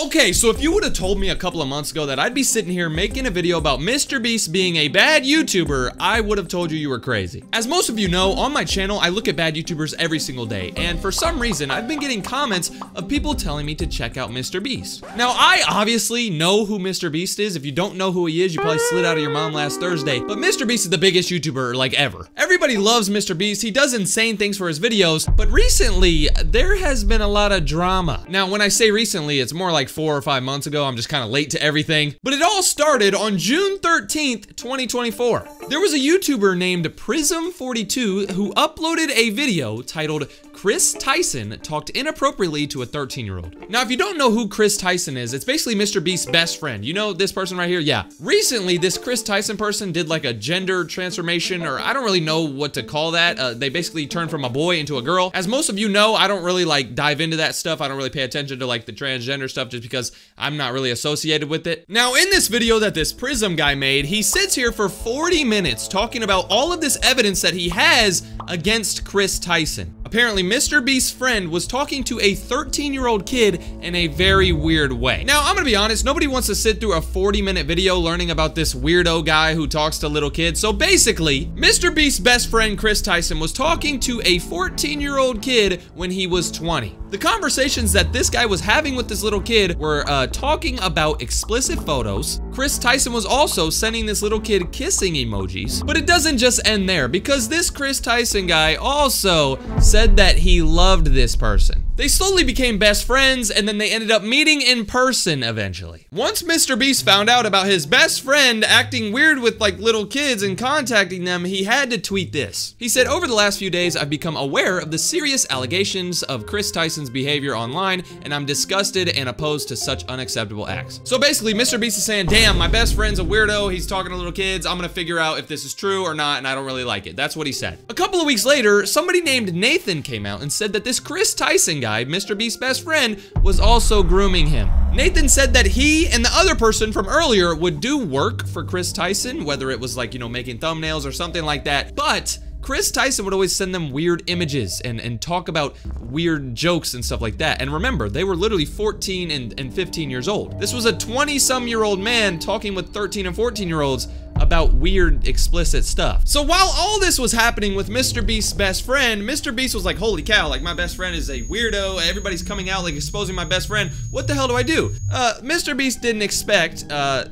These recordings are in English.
Okay, so if you would have told me a couple of months ago that I'd be sitting here making a video about MrBeast being a bad YouTuber, I would have told you were crazy. As most of you know, on my channel, I look at bad YouTubers every single day, and for some reason, I've been getting comments of people telling me to check out MrBeast. Now, I obviously know who MrBeast is. If you don't know who he is, you probably slid out of your mom last Thursday, but MrBeast is the biggest YouTuber, like, ever. Everybody loves MrBeast. He does insane things for his videos, but recently, there has been a lot of drama. Now, when I say recently, it's more like 4 or 5 months ago. I'm just kind of late to everything. But it all started on June 13th, 2024. There was a YouTuber named Prism42 who uploaded a video titled Chris Tyson talked inappropriately to a 13-year-old. Now, if you don't know who Chris Tyson is, it's basically MrBeast's best friend. You know this person right here? Yeah. Recently, this Chris Tyson person did like a gender transformation, or I don't really know what to call that. They basically turned from a boy into a girl. As most of you know, I don't really like dive into that stuff. I don't really pay attention to like the transgender stuff just because I'm not really associated with it. Now, in this video that this Prism guy made, he sits here for 40 minutes talking about all of this evidence that he has against Chris Tyson. Apparently, MrBeast's friend was talking to a 13-year-old kid in a very weird way. Now, I'm gonna be honest, nobody wants to sit through a 40-minute video learning about this weirdo guy who talks to little kids. So basically, MrBeast's best friend, Chris Tyson, was talking to a 14-year-old kid when he was 20. The conversations that this guy was having with this little kid were talking about explicit photos. Chris Tyson was also sending this little kid kissing emojis. But it doesn't just end there, because this Chris Tyson guy also said that he loved this person. They slowly became best friends, and then they ended up meeting in person eventually. Once MrBeast found out about his best friend acting weird with like little kids and contacting them, he had to tweet this. He said, "Over the last few days, I've become aware of the serious allegations of Chris Tyson's behavior online, and I'm disgusted and opposed to such unacceptable acts." So basically, MrBeast is saying, damn, my best friend's a weirdo, he's talking to little kids, I'm gonna figure out if this is true or not, and I don't really like it. That's what he said. A couple of weeks later, somebody named Nathan came out and said that this Chris Tyson guy, MrBeast's best friend, was also grooming him. Nathan said that he and the other person from earlier would do work for Chris Tyson, whether it was like, you know, making thumbnails or something like that, but Chris Tyson would always send them weird images and talk about weird jokes and stuff like that. And remember, they were literally 14 and 15 years old. This was a 20-some-year-old man talking with 13 and 14-year-olds about weird, explicit stuff. So while all this was happening with MrBeast's best friend, MrBeast was like, holy cow, like my best friend is a weirdo, everybody's coming out like exposing my best friend, what the hell do I do? MrBeast didn't expect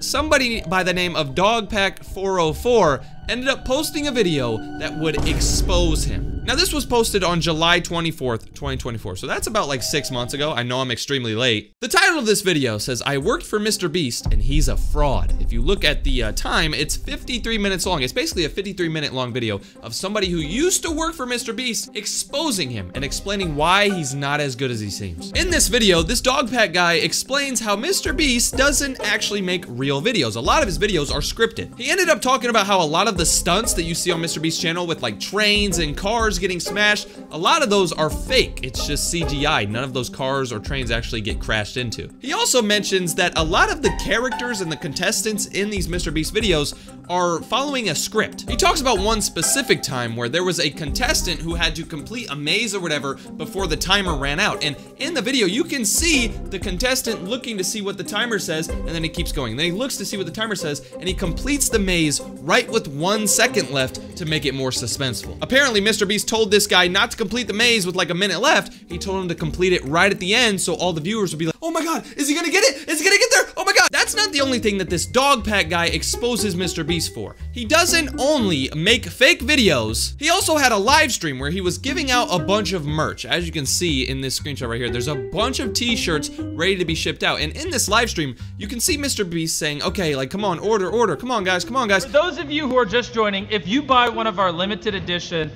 somebody by the name of Dogpack404 ended up posting a video that would expose him. Now, this was posted on July 24th, 2024, so that's about like 6 months ago. I know I'm extremely late. The title of this video says, "I worked for MrBeast and he's a fraud." If you look at the time, it's 53 minutes long. It's basically a 53-minute long video of somebody who used to work for MrBeast exposing him and explaining why he's not as good as he seems. In this video, this Dogpack guy explains how MrBeast doesn't actually make real videos. A lot of his videos are scripted. He ended up talking about how a lot of the stunts that you see on MrBeast's channel with like trains and cars getting smashed, a lot of those are fake. It's just CGI. None of those cars or trains actually get crashed into. He also mentions that a lot of the characters and the contestants in these MrBeast videos are following a script. He talks about one specific time where there was a contestant who had to complete a maze or whatever before the timer ran out. And in the video, you can see the contestant looking to see what the timer says, and then he keeps going. And then he looks to see what the timer says, and he completes the maze right with 1 second left to make it more suspenseful. Apparently, MrBeast told this guy not to complete the maze with like a minute left. He told him to complete it right at the end so all the viewers would be like, oh my god, is he gonna get it? Is he gonna get there? Oh my god. That's not the only thing that this Dogpack guy exposes MrBeast for. He doesn't only make fake videos, he also had a live stream where he was giving out a bunch of merch. As you can see in this screenshot right here, there's a bunch of t-shirts ready to be shipped out. And in this live stream, you can see MrBeast saying, okay, like, come on, order, come on guys, come on guys. For those of you who are just joining, if you buy one of our limited edition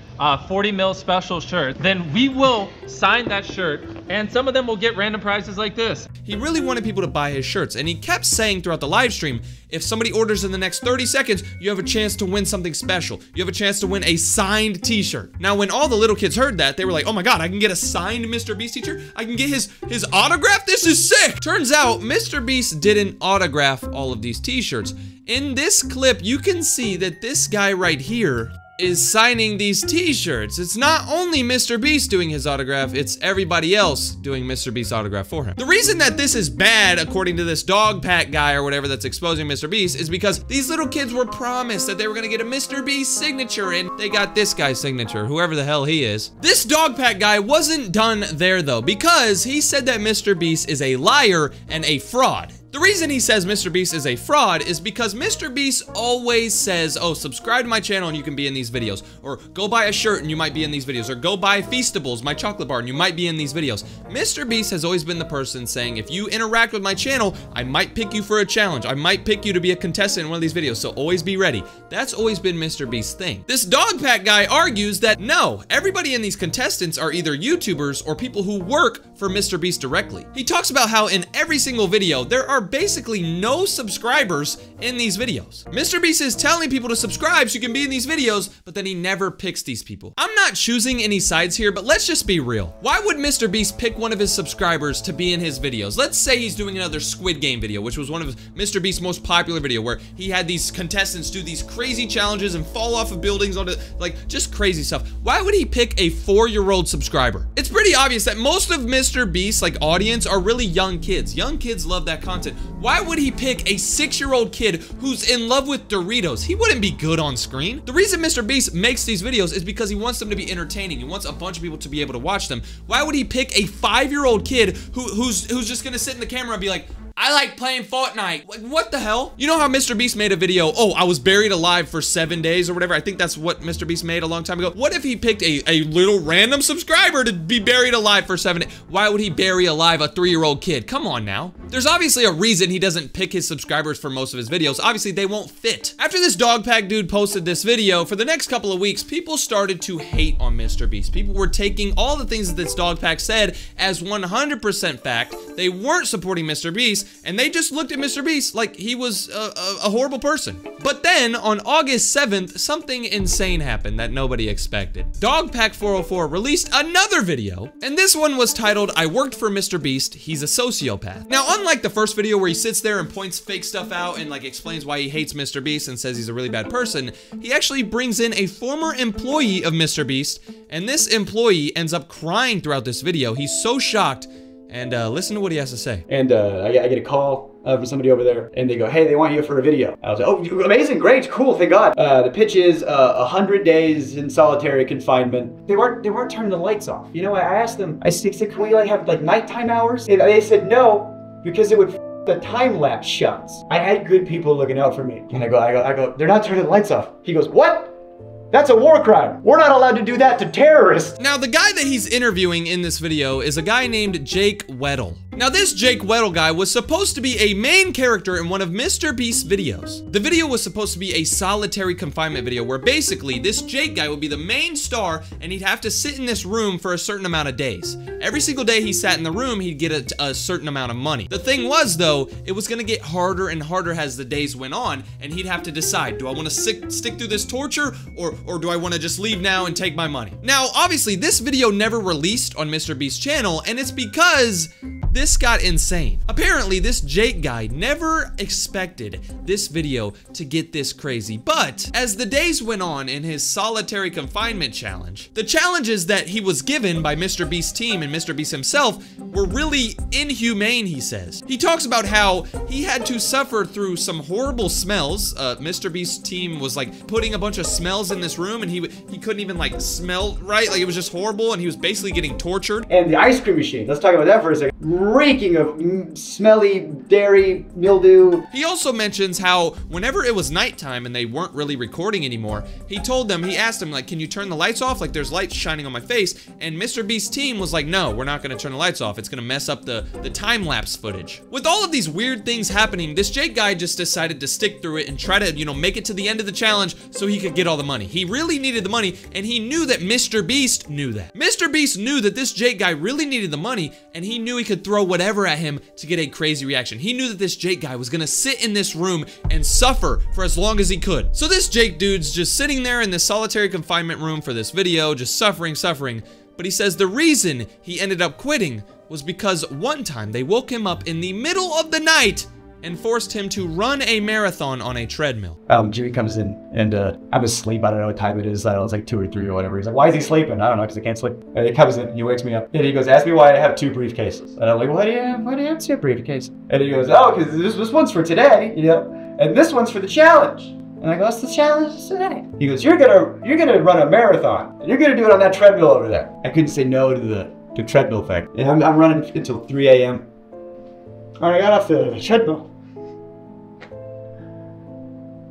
40 mil special shirts, then we will sign that shirt, and some of them will get random prizes like this. He really wanted people to buy his shirts, and he kept saying throughout the live stream, if somebody orders in the next 30 seconds, you have a chance to win something special. You have a chance to win a signed t-shirt. Now, when all the little kids heard that, they were like, oh my god, I can get a signed MrBeast t-shirt? I can get his autograph? This is sick! Turns out, MrBeast didn't autograph all of these t-shirts. In this clip, you can see that this guy right here is signing these t-shirts. It's not only Mr. Beast doing his autograph, it's everybody else doing Mr. Beast's autograph for him. The reason that this is bad, according to this dog pack guy or whatever that's exposing Mr. Beast, is because these little kids were promised that they were gonna get a Mr. Beast signature, and they got this guy's signature, whoever the hell he is. This dog pack guy wasn't done there though, because he said that Mr. Beast is a liar and a fraud. The reason he says Mr. Beast is a fraud is because Mr. Beast always says, oh, subscribe to my channel and you can be in these videos, or go buy a shirt and you might be in these videos, or go buy Feastables, my chocolate bar, and you might be in these videos. Mr. Beast has always been the person saying, if you interact with my channel, I might pick you for a challenge. I might pick you to be a contestant in one of these videos, so always be ready. That's always been Mr. Beast's thing. This dog pack guy argues that no, everybody in these contestants are either YouTubers or people who work for Mr. Beast directly. He talks about how in every single video, there are basically no subscribers in these videos. Mr. Beast is telling people to subscribe so you can be in these videos, but then he never picks these people. I'm not choosing any sides here, but let's just be real. Why would Mr. Beast pick one of his subscribers to be in his videos? Let's say he's doing another Squid Game video, which was one of Mr. Beast's most popular video, where he had these contestants do these crazy challenges and fall off of buildings onto, like, just crazy stuff. Why would he pick a 4-year-old subscriber? It's pretty obvious that most of Mr. Beast's, like, audience are really young kids. Young kids love that content. Why would he pick a 6-year-old kid who's in love with Doritos? He wouldn't be good on screen. The reason Mr. Beast makes these videos is because he wants them to be entertaining. He wants a bunch of people to be able to watch them. Why would he pick a 5-year-old kid who's just gonna sit in the camera and be like, I like playing Fortnite. Like, what the hell? You know how Mr. Beast made a video, oh, I was buried alive for 7 days or whatever? I think that's what Mr. Beast made a long time ago. What if he picked a little random subscriber to be buried alive for 7 days? Why would he bury alive a 3-year-old kid? Come on now. There's obviously a reason he doesn't pick his subscribers for most of his videos. Obviously, they won't fit. After this dog pack dude posted this video, for the next couple of weeks, people started to hate on Mr. Beast. People were taking all the things that this dog pack said as 100% fact. They weren't supporting Mr. Beast, and they just looked at Mr. Beast like he was a horrible person. But then, on August 7th, something insane happened that nobody expected. Dogpack404 released another video, and this one was titled, I worked for Mr. Beast, he's a sociopath. Now, unlike the first video where he sits there and points fake stuff out and like explains why he hates Mr. Beast and says he's a really bad person, he actually brings in a former employee of Mr. Beast, and this employee ends up crying throughout this video. He's so shocked. And listen to what he has to say. And I get a call from somebody over there, and they go, hey, they want you for a video. I was like, oh, amazing, great, cool, thank God. The pitch is 100 days in solitary confinement. They weren't turning the lights off. You know, I asked them, I said, can we like have like nighttime hours? And they said no, because it would the time-lapse shots. I had good people looking out for me. And I go, they're not turning the lights off. He goes, what? That's a war crime. We're not allowed to do that to terrorists. Now, the guy that he's interviewing in this video is a guy named Jake Weddle. Now, this Jake Weddle guy was supposed to be a main character in one of Mr. Beast's videos. The video was supposed to be a solitary confinement video where basically this Jake guy would be the main star and he'd have to sit in this room for a certain amount of days. Every single day he sat in the room, he'd get a certain amount of money. The thing was, though, it was gonna get harder and harder as the days went on, and he'd have to decide, do I wanna stick through this torture or do I wanna just leave now and take my money? Now, obviously, this video never released on Mr. Beast's channel, and it's because this got insane. Apparently, this Jake guy never expected this video to get this crazy, but as the days went on in his solitary confinement challenge, the challenges that he was given by Mr. Beast's team and Mr. Beast himself were really inhumane, he says. He talks about how he had to suffer through some horrible smells. Mr. Beast's team was like putting a bunch of smells in this room, and he couldn't even like smell right, like it was just horrible, and he was basically getting tortured. And the ice cream machine, let's talk about that for a second. Reeking of smelly dairy mildew. He also mentions how whenever it was nighttime and they weren't really recording anymore, he asked them, like, can you turn the lights off? Like, there's lights shining on my face. And Mr. Beast's team was like, no, we're not gonna turn the lights off. It's gonna mess up the time-lapse footage. With all of these weird things happening, this Jake guy just decided to stick through it and try to, you know, make it to the end of the challenge so he could get all the money. He really needed the money, and he knew that Mr. Beast knew that. Mr. Beast knew that this Jake guy really needed the money, and he knew he could throw whatever at him to get a crazy reaction. He knew that this Jake guy was gonna sit in this room and suffer for as long as he could. So this Jake dude's just sitting there in this solitary confinement room for this video, just suffering, but he says the reason he ended up quitting was because one time they woke him up in the middle of the night and forced him to run a marathon on a treadmill. Jimmy comes in and I'm asleep. I don't know what time it is. I don't know, it's like 2 or 3 or whatever. He's like, why is he sleeping? I don't know, because I can't sleep. And he comes in, he wakes me up. And he goes, ask me why I have 2 briefcases. And I'm like, why do you have 2 briefcases? And he goes, oh, because this one's for today, you know, and this one's for the challenge. And I go, what's the challenge today? He goes, you're gonna run a marathon. And you're gonna do it on that treadmill over there. I couldn't say no to the treadmill thing. And I'm running until 3 a.m. When I got off the treadmill,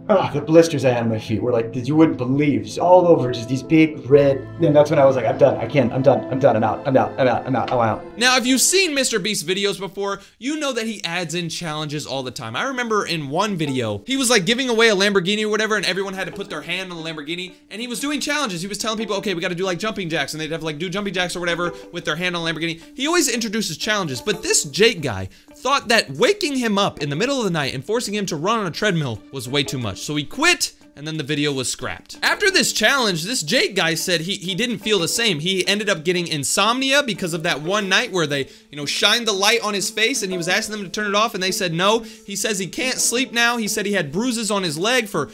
oh, the blisters I had on my feet were like, you wouldn't believe, just all over, just these big red. And that's when I was like, I'm done. I can't. I'm done. I'm out. I'm out. Now, if you've seen Mr. Beast's videos before, you know that he adds in challenges all the time. I remember in one video, he was like giving away a Lamborghini or whatever, and everyone had to put their hand on the Lamborghini, and he was doing challenges. He was telling people, okay, we got to do like jumping jacks, and they'd have to like do jumping jacks or whatever with their hand on the Lamborghini. He always introduces challenges, but this Jake guy thought that waking him up in the middle of the night and forcing him to run on a treadmill was way too much. So he quit, and then the video was scrapped. After this challenge, this Jake guy said he didn't feel the same. He ended up getting insomnia because of that one night where they, you know, shined the light on his face and he was asking them to turn it off and they said no. He says he can't sleep now. He said he had bruises on his leg from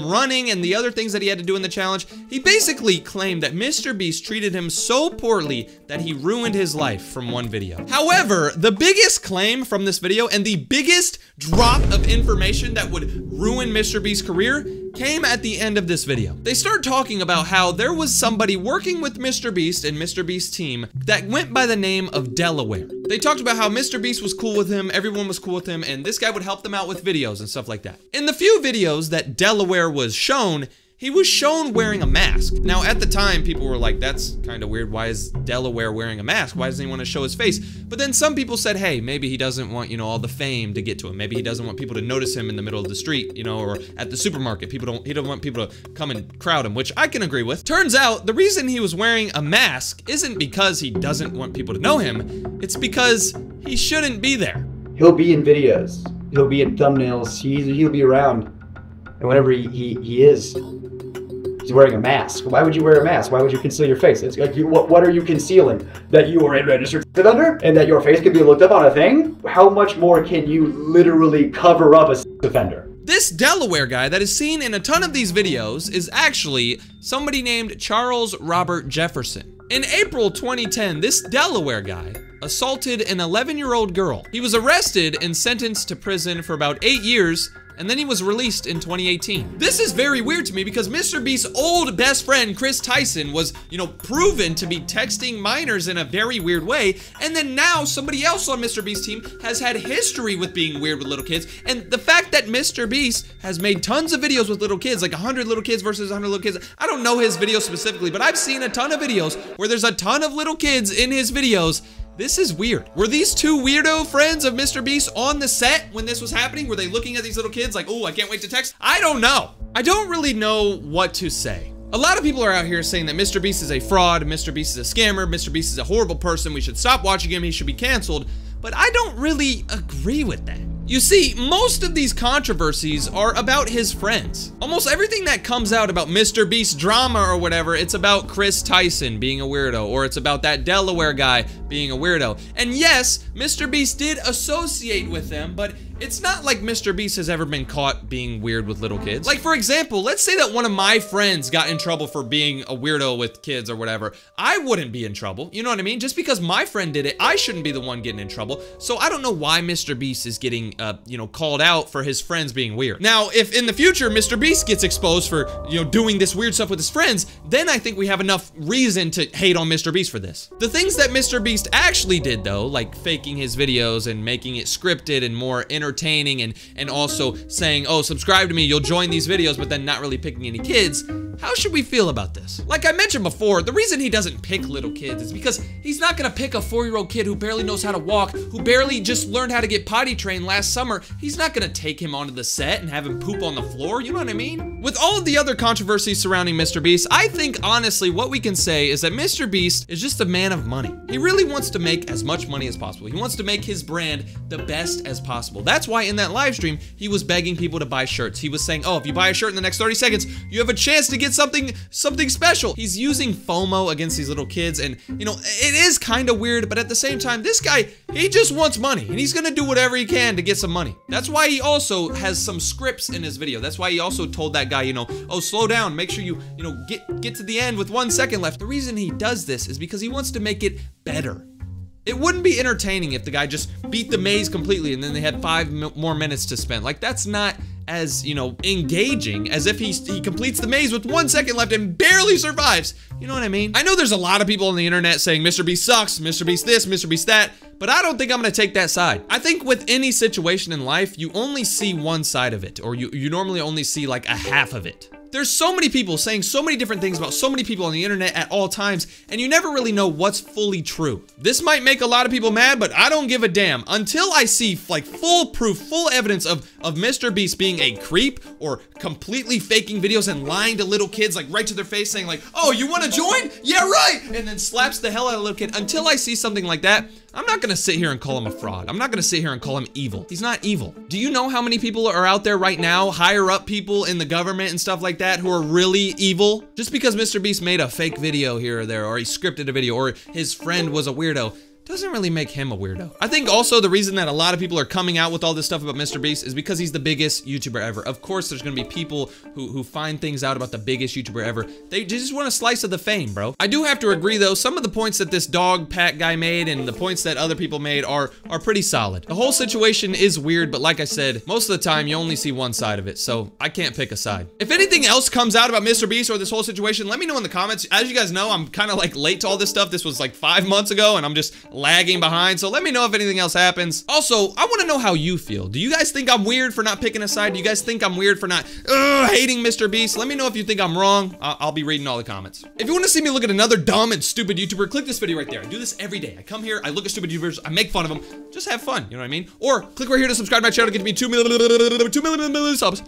running and the other things that he had to do in the challenge. He basically claimed that Mr. Beast treated him so poorly that he ruined his life from one video. However, the biggest claim from this video and the biggest drop of information that would ruin Mr. Beast's career came at the end of this video. They start talking about how there was somebody working with Mr. Beast and Mr. Beast's team that went by the name of Delaware. They talked about how Mr. Beast was cool with him, everyone was cool with him, and this guy would help them out with videos and stuff like that. In the few videos that Delaware was shown, he was shown wearing a mask. Now, at the time, people were like, that's kind of weird. Why is Delaware wearing a mask? Why doesn't he want to show his face? But then some people said, hey, maybe he doesn't want, you know, all the fame to get to him. Maybe he doesn't want people to notice him in the middle of the street, you know, or at the supermarket. He don't want people to come and crowd him, which I can agree with. Turns out, the reason he was wearing a mask isn't because he doesn't want people to know him. It's because he shouldn't be there. He'll be in videos. He'll be in thumbnails. He'll be around. And whenever he is, he's wearing a mask. Why would you wear a mask? Why would you conceal your face? It's like, what are you concealing? That you are a registered sex offender? And that your face can be looked up on a thing? How much more can you literally cover up a sex offender? This Delaware guy that is seen in a ton of these videos is actually somebody named Charles Robert Jefferson. In April 2010, this Delaware guy assaulted an 11-year-old girl. He was arrested and sentenced to prison for about 8 years, and then he was released in 2018. This is very weird to me because Mr. Beast's old best friend, Chris Tyson, was, you know, proven to be texting minors in a very weird way, and then now somebody else on Mr. Beast's team has had history with being weird with little kids, and the fact that Mr. Beast has made tons of videos with little kids, like 100 little kids versus 100 little kids. I don't know his videos specifically, but I've seen a ton of videos where there's a ton of little kids in his videos. This is weird. Were these two weirdo friends of Mr. Beast on the set when this was happening? Were they looking at these little kids like, oh, I can't wait to text? I don't know. I don't really know what to say. A lot of people are out here saying that Mr. Beast is a fraud, Mr. Beast is a scammer, Mr. Beast is a horrible person, we should stop watching him, he should be canceled, but I don't really agree with that. You see, most of these controversies are about his friends. Almost everything that comes out about Mr. Beast drama or whatever, it's about Chris Tyson being a weirdo, or it's about that Delaware guy being a weirdo. And yes, Mr. Beast did associate with them, but it's not like Mr. Beast has ever been caught being weird with little kids. Like, for example, let's say that one of my friends got in trouble for being a weirdo with kids or whatever. I wouldn't be in trouble, you know what I mean? Just because my friend did it, I shouldn't be the one getting in trouble. So I don't know why Mr. Beast is getting, you know, called out for his friends being weird. Now, if in the future Mr. Beast gets exposed for, you know, doing this weird stuff with his friends, then I think we have enough reason to hate on Mr. Beast for this. The things that Mr. Beast actually did, though, like faking his videos and making it scripted and more entertaining and also saying, oh, subscribe to me, you'll join these videos, but then not really picking any kids, how should we feel about this? Like I mentioned before, the reason he doesn't pick little kids is because he's not gonna pick a 4-year-old kid who barely knows how to walk, who barely just learned how to get potty trained last summer. He's not gonna take him onto the set and have him poop on the floor, you know what I mean? With all of the other controversies surrounding Mr. Beast, I think honestly what we can say is that Mr. Beast is just a man of money. He really wants to make as much money as possible. He wants to make his brand the best as possible. That's why in that live stream, he was begging people to buy shirts. He was saying, oh, if you buy a shirt in the next 30 seconds, you have a chance to get get something special. He's using FOMO against these little kids, and you know, it is kind of weird, but at the same time, this guy, he just wants money, and he's gonna do whatever he can to get some money. That's why he also has some scripts in his video. That's why he also told that guy, you know, oh, slow down, make sure you know, get to the end with 1 second left. The reason he does this is because he wants to make it better. It wouldn't be entertaining if the guy just beat the maze completely and then they had 5 more minutes to spend. Like, that's not as, you know, engaging as if he completes the maze with 1 second left and barely survives. You know what I mean? I know there's a lot of people on the internet saying Mr. Beast sucks, Mr. Beast this, Mr. Beast that, but I don't think I'm gonna take that side. I think with any situation in life, you only see one side of it, or you normally only see like a half of it. There's so many people saying so many different things about so many people on the internet at all times, and you never really know what's fully true. This might make a lot of people mad, but I don't give a damn until I see like full proof, full evidence of Mr. Beast being a creep or completely faking videos and lying to little kids like right to their face saying like, oh, you wanna join? Yeah, right! And then slaps the hell out of a little kid. Until I see something like that, I'm not gonna sit here and call him a fraud. I'm not gonna sit here and call him evil. He's not evil. Do you know how many people are out there right now, higher up people in the government and stuff like that, who are really evil? Just because Mr. Beast made a fake video here or there, or he scripted a video, or his friend was a weirdo, doesn't really make him a weirdo. I think also the reason that a lot of people are coming out with all this stuff about Mr. Beast is because he's the biggest YouTuber ever. Of course, there's gonna be people who find things out about the biggest YouTuber ever. They just want a slice of the fame, bro. I do have to agree though, some of the points that this dog pack guy made and the points that other people made are pretty solid. The whole situation is weird, but like I said, most of the time you only see one side of it, so I can't pick a side. If anything else comes out about Mr. Beast or this whole situation, let me know in the comments. As you guys know, I'm kind of like late to all this stuff. This was like 5 months ago and I'm just lagging behind, so let me know if anything else happens. Also, I want to know how you feel. Do you guys think I'm weird for not picking a side? Do you guys think I'm weird for not hating Mr. Beast? Let me know if you think I'm wrong. I'll be reading all the comments. If you want to see me look at another dumb and stupid YouTuber, click this video right there. I do this every day. I come here, I look at stupid YouTubers, I make fun of them. Just have fun, you know what I mean? Or click right here to subscribe to my channel to get to me 2 million subs.